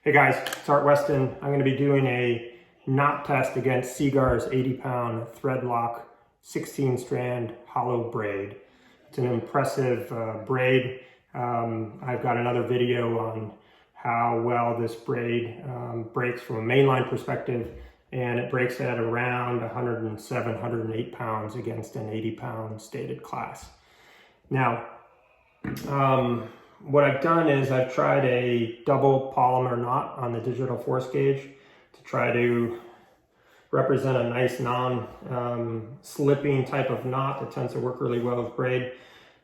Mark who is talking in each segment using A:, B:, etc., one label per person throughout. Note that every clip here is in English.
A: Hey guys, it's Art Weston. I'm going to be doing a knot test against Seaguar's 80-pound Threadlock 16-strand hollow braid. It's an impressive braid. I've got another video on how well this braid breaks from a mainline perspective, and it breaks at around 107, 108 pounds against an 80-pound stated class. Now, what I've done is I've tried a double Palomar knot on the digital force gauge to try to represent a nice non-slipping type of knot that tends to work really well with braid.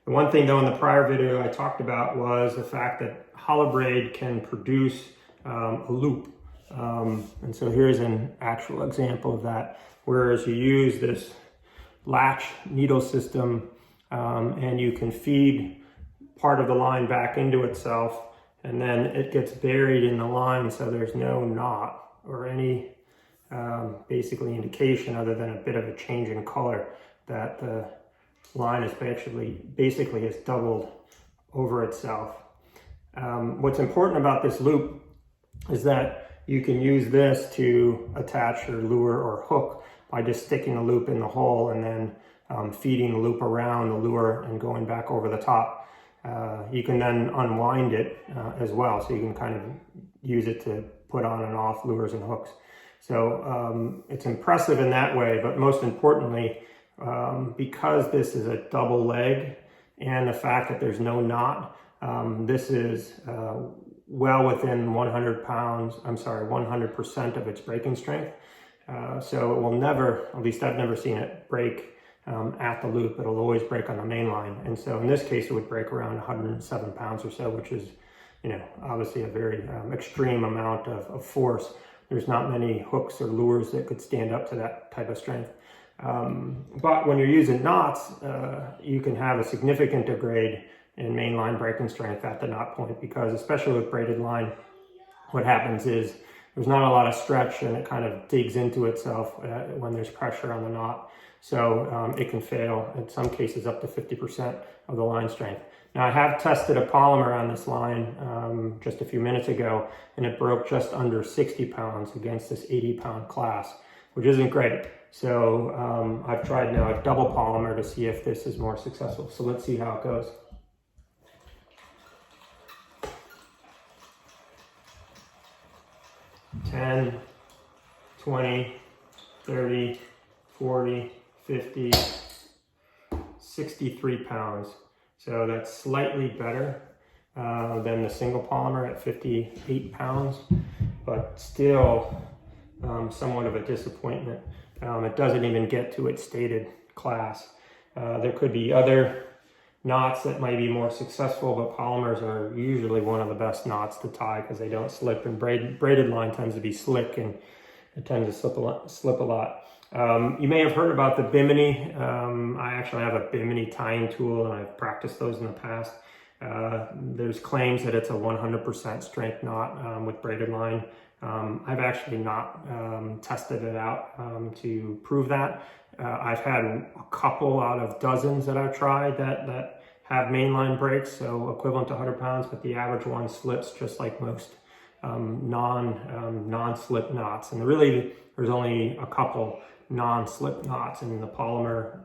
A: The one thing though in the prior video I talked about was the fact that hollow braid can produce a loop. And so here's an actual example of that, whereas you use this latch needle system and you can feed part of the line back into itself, and then it gets buried in the line, so there's no knot or any basically indication other than a bit of a change in color that the line is basically has doubled over itself. What's important about this loop is that you can use this to attach your lure or hook by just sticking a loop in the hole and then feeding the loop around the lure and going back over the top. You can then unwind it as well, so you can kind of use it to put on and off lures and hooks. So it's impressive in that way, but most importantly, because this is a double leg and the fact that there's no knot, this is well within 100% of its breaking strength. So it will never, at least I've never seen it break at the loop. It'll always break on the main line. And so in this case, it would break around 107 pounds or so, which is, obviously a very extreme amount of force. There's not many hooks or lures that could stand up to that type of strength. But when you're using knots, you can have a significant degrade in mainline breaking strength at the knot point, because especially with braided line, what happens is there's not a lot of stretch and it kind of digs into itself when there's pressure on the knot. So it can fail in some cases up to 50% of the line strength. Now I have tested a Palomar on this line just a few minutes ago, and it broke just under 60 pounds against this 80-pound class, which isn't great. So I've tried now a double Palomar to see if this is more successful. So let's see how it goes. $10, $20, $30, $40, $50, 63 pounds. So that's slightly better than the single Palomar at 58 pounds, but still somewhat of a disappointment. It doesn't even get to its stated class. There could be other knots that might be more successful, but Palomars are usually one of the best knots to tie because they don't slip, and braided line tends to be slick and it tends to slip a lot. You may have heard about the bimini. I actually have a bimini tying tool, and I've practiced those in the past. There's claims that it's a 100% strength knot with braided line. I've actually not tested it out to prove that. I've had a couple out of dozens that I've tried that have mainline breaks, so equivalent to 100 pounds, but the average one slips just like most non-slip knots. And really, there's only a couple non-slip knots, and the Palomar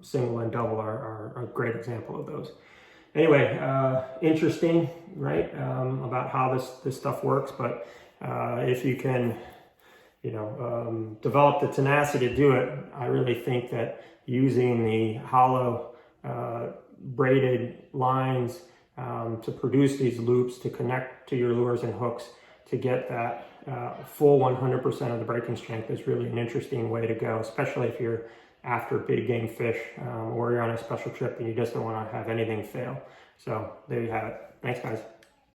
A: single and double are a great example of those. Anyway, interesting, right, about how this stuff works, but if you can develop the tenacity to do it, I really think that using the hollow braided lines to produce these loops to connect to your lures and hooks to get that full 100% of the breaking strength is really an interesting way to go, especially if you're after big game fish or you're on a special trip and you just don't want to have anything fail. So there you have it. Thanks, guys.